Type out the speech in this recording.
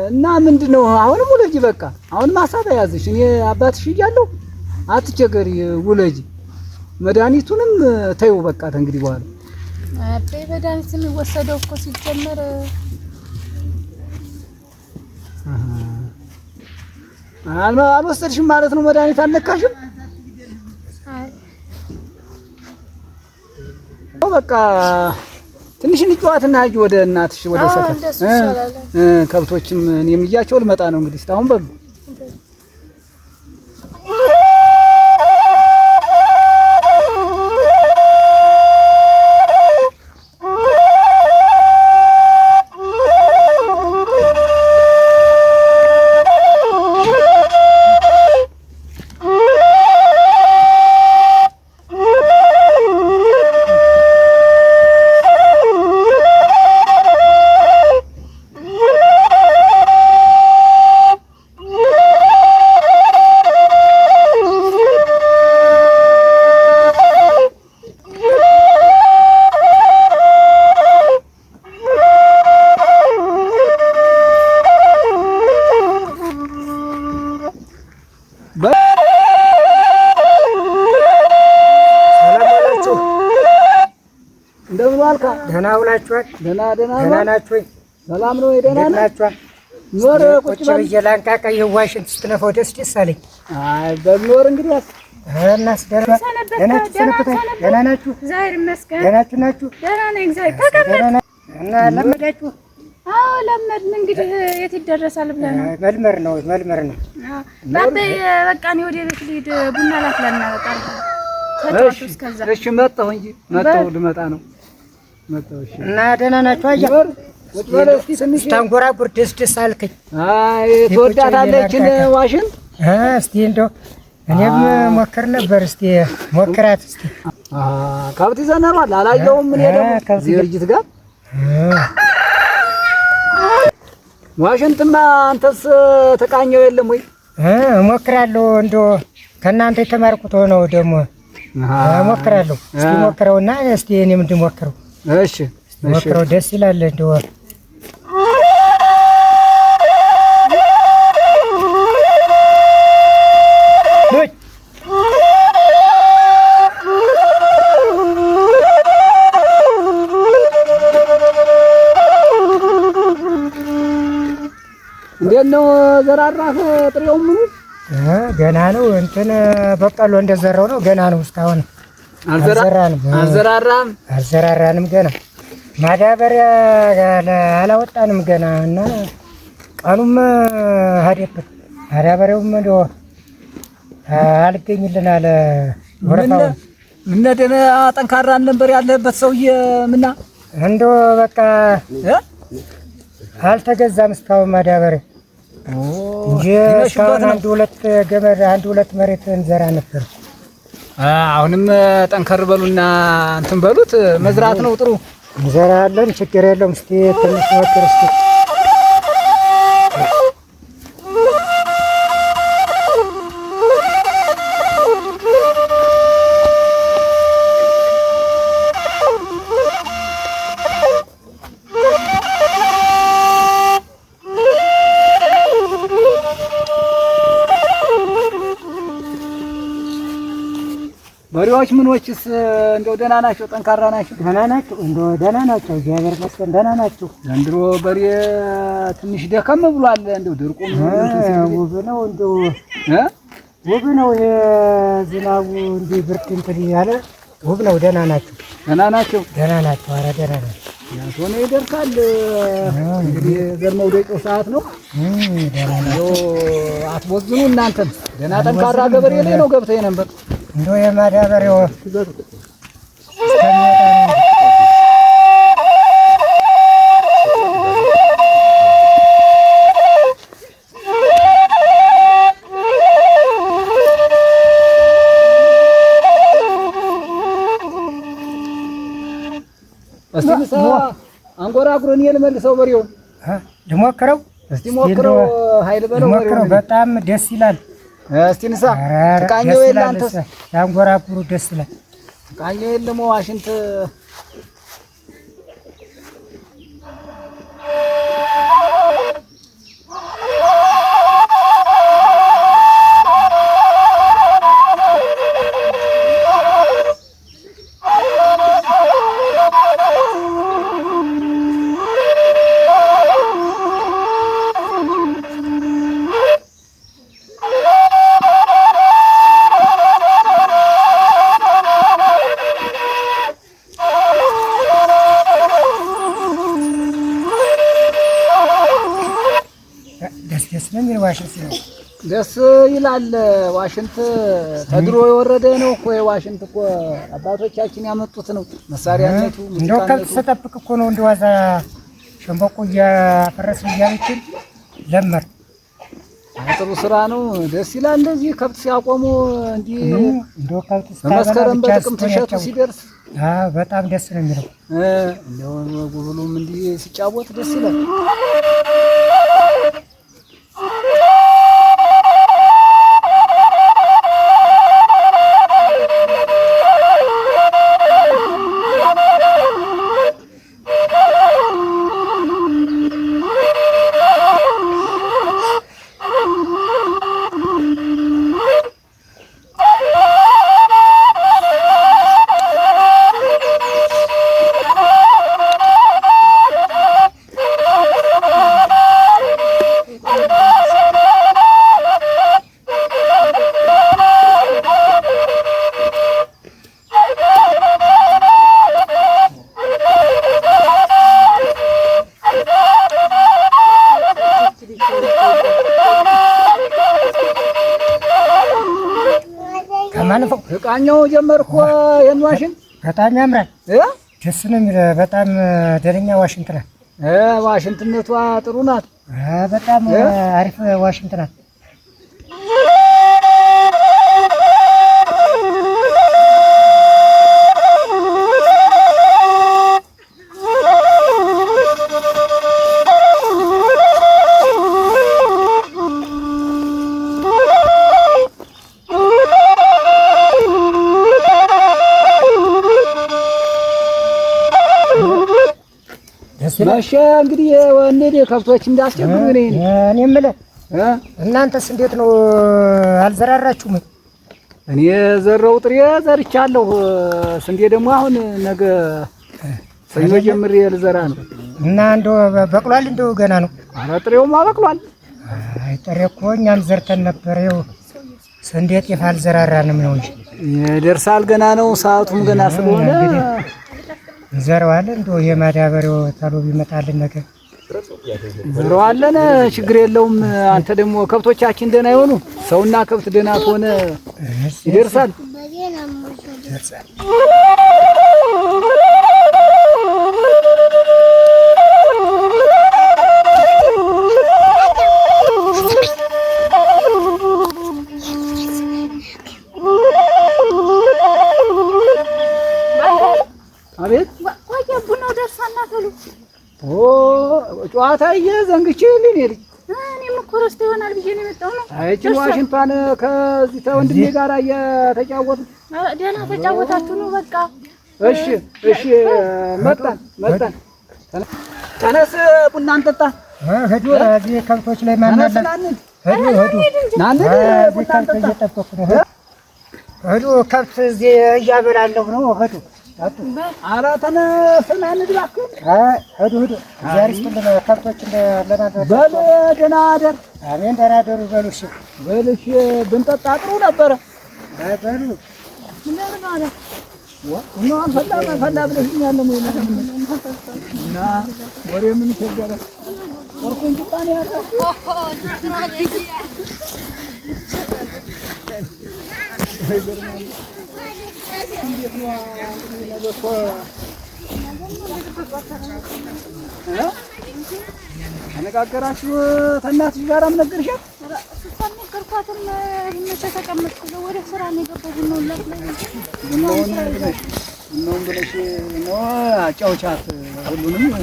እና ምንድነው አሁንም ውለጂ በቃ አሁን ማሳብ ያዝሽ እኔ አባትሽ እያለሁ አትቸገሪ ውለጂ መድኃኒቱንም ተይው በቃ እንግዲህ በኋላ አባይ መድኃኒት የሚወሰደው እኮ ሲጀመር አልወሰድሽም ማለት ነው መድኃኒት አልነካሽም በቃ ትንሽ እንጫወትና ሂጂ ወደ እናትሽ ወደ ሰፈር ከብቶችም እኔም እያቸው ልመጣ ነው እንግዲህ እስካሁን በሉ ደህና ውላችኋል? ደህና ናችሁ? ሰላም ነው? ደህና ናችሁ? ኖር ቁጭ ብዬ ላንቃቃ የዋሽን ስትነፋው ደስ አለኝ። አይ በኖር እንግዲህ እናስ ደህና ናችሁ? እግዚአብሔር ይመስገን። ደህና ናችሁ? ደህና ነኝ እግዚአብሔር ተቀበል እና ለመዳችሁ? አዎ ለመድን። እንግዲህ የት ይደረሳል ብለህ ነው? መልመር ነው። ባባዬ በቃ እኔ ወደ ቤት ልሂድ ቡና ላፍላና በቃ ተጫወቱ እስከዛ። እሺ መጣሁ እንጂ መጣሁ ልመጣ ነው መጣሁ። እሺ እና ደህና ናችሁ? አያ ቁጭ በል እስኪ ትንሽ ታንጎራጉር ደስ አልከኝ። አይ ትወዳታለች ዋሽን እስቲ እንደው እኔም ሞክር ነበር። እስቲ ሞክራት እስቲ። ከብት ይዘናል አላየሁም። እኔ ደግሞ ከዚህ ጋር ዋሽንትማ አንተስ ተቃኘው የለም ወይ? ሞክራለሁ። እንደው ከእናንተ የተማርኩት ሆነው ደግሞ ሞክራለሁ። እስቲ ሞክረውና እስቲ እኔም እንድሞክረው። እሺ ሞክረው ደስ ይላል እንደው እንዴት ነው ዘራራህ? ጥሬው ምኑ ገና ነው። እንትን በቀሎ እንደዘራው ነው። ገና ነው። እስካሁን አልዘራራንም። ገና ማዳበሪያ አላወጣንም ገና እና ቀኑም ሄደብን። ማዳበሪያውም እንደው አልገኝልን አለ። ወረፋው ምን ደህና ጠንካራ ነበር ያለበት ሰውዬ ምና እንደው በቃ አልተገዛም እስካሁን ማዳበሪያ እንጂ እስካሁን አንድ ሁለት መሬት እንዘራ ነበር። አሁንም ጠንከር በሉና እንትን በሉት። መዝራት ነው ጥሩ እንዘራለን። ችግር የለውም። እስቲ ትንሽ ሞክር እስቲ። በሬዎች ምኖችስ እንደው ደህና ናቸው? ጠንካራ ናቸው? ደህና ናቸው። እንደው ደህና ናቸው። እግዚአብሔር ይመስገን ደህና ናቸው። ዘንድሮ በሬ ትንሽ ደከም ብሏል። እንደው ድርቁም ውብ ነው። እንደው ውብ ነው። ይሄ ዝናቡ እንዲህ ብርድ እንትን ያለ ውብ ነው። ደህና ናቸው። ደህና ናቸው። ኧረ ደህና ናቸው። ያቶነ ይደርሳል እንግዲህ ዘር መውደቂያው ሰዓት ነው። እንደው አትቦዝኑ እናንተም። ደህና ጠንካራ ገበሬ ላይ ነው ገብተህ ነበር። እንደው የማዳበሪያው እስቲ አንጎራጉረን ልመልሰው በሬውን ልሞክረው። እስቲ ሞክረው ኃይል በለው ሞክረው። በጣም ደስ ይላል። እስቲ ንሳ ተቃኘው የላንተስ ያንጎራጉሩ ደስ ይላል። ተቃኘው የለም ዋሽንት ደስ ነው የሚል ዋሽንት ነው። ደስ ይላል። ዋሽንት ተድሮ የወረደ ነው እኮ ዋሽንት እኮ አባቶቻችን ያመጡት ነው። መሳሪያነቱ እንደው ከብት ተጠብቅ እኮ ነው እንደዋዛ ሸንበቆ እያፈረስን እያለችን ለመር ጥሩ ስራ ነው። ደስ ይላል። እንደዚህ ከብት ሲያቆሙ እንዲህ እንደው ከብት በመስከረም በጥቅምት እሸቱ ሲደርስ በጣም ደስ ነው የሚለው። እንደው ጉብሉም እንዲህ ሲጫወት ደስ ይላል። ቃኛው ጀመርኩ ይሄን ዋሽንት በጣም ያምራል። ደስ ነው የሚል በጣም ደረኛ ዋሽንት ናት። ዋሽንትነቷ ጥሩ ናት። በጣም አሪፍ ዋሽንት ናት። መቼ እንግዲህ ወንዴ ከብቶች እንዳስቸግሩ እኔ የምልህ እናንተስ እንዴት ነው? አልዘራራችሁም? እኔ ዘራው ጥሬ ዘርቻለሁ። ስንዴ ደግሞ አሁን ነገ ሰኞ ጀምሬ ልዘራ ነው። እና እንደው በቅሏል? እንደው ገና ነው? ኧረ ጥሬውማ በቅሏል። አይ ጥሬ እኮ እኛም ዘርተን ነበር። ይኸው ስንዴ ጤፍ አልዘራራንም ነው እንጂ ይደርሳል። ገና ነው፣ ሰዓቱም ገና ስለሆነ ዘረዋለን። እንደው የማዳበሪያው ታሎ ቢመጣልን ነገር ዘረዋለን። ችግር የለውም። አንተ ደግሞ ከብቶቻችን ደህና ይሆኑ። ሰውና ከብት ደህና ከሆነ ይደርሳል። አቤት ቆየ ቡናው ደርሳና ተሉ ጨዋታ ዘንግቼ ልጅ እኔም እኮ ረስቶ ይሆናል ብዬ ነው የመጣው ነው። አይቺ ዋሽንቷን ከዚህ ተወንድሜ ጋር እየተጫወቱ ደህና ተጫወታችሁ ነው በቃ። እሺ እሺ፣ መጣን። ተነስ ቡና እንጠጣ። ሄዱ እዚህ ከብቶች ላይ ማናለ ሄዱ ናን ቡና እንጠጣ እየጠበቁ ነው። ሄዱ ከብት እዚህ እያበላለሁ ነው። ሄዱ ኧረ ተነስና እንድባክህ። ሄዱ ዛሬ ስለ ከብቶች ለናገር በል ደህና አደር። አሜን ደህና አደሩ። በሉ እሺ በል እሺ። ብንጠጣ ጥሩ ነበረ። በሉ ምን ማለት ነው? ፈላ ብለሽኛል ነው እና ወሬ ምን ቸገረ? ወርቁን ጭጣኔ ያለው አነጋገራችሁ? ተናትሽ ጋርም ነገርሻት? ነገርኳትም። መቼ ተቀመጥኩ ወደ ስራ ነው የገባሁ ነው። ብለሽ ነው አጫውቻት ሁሉንም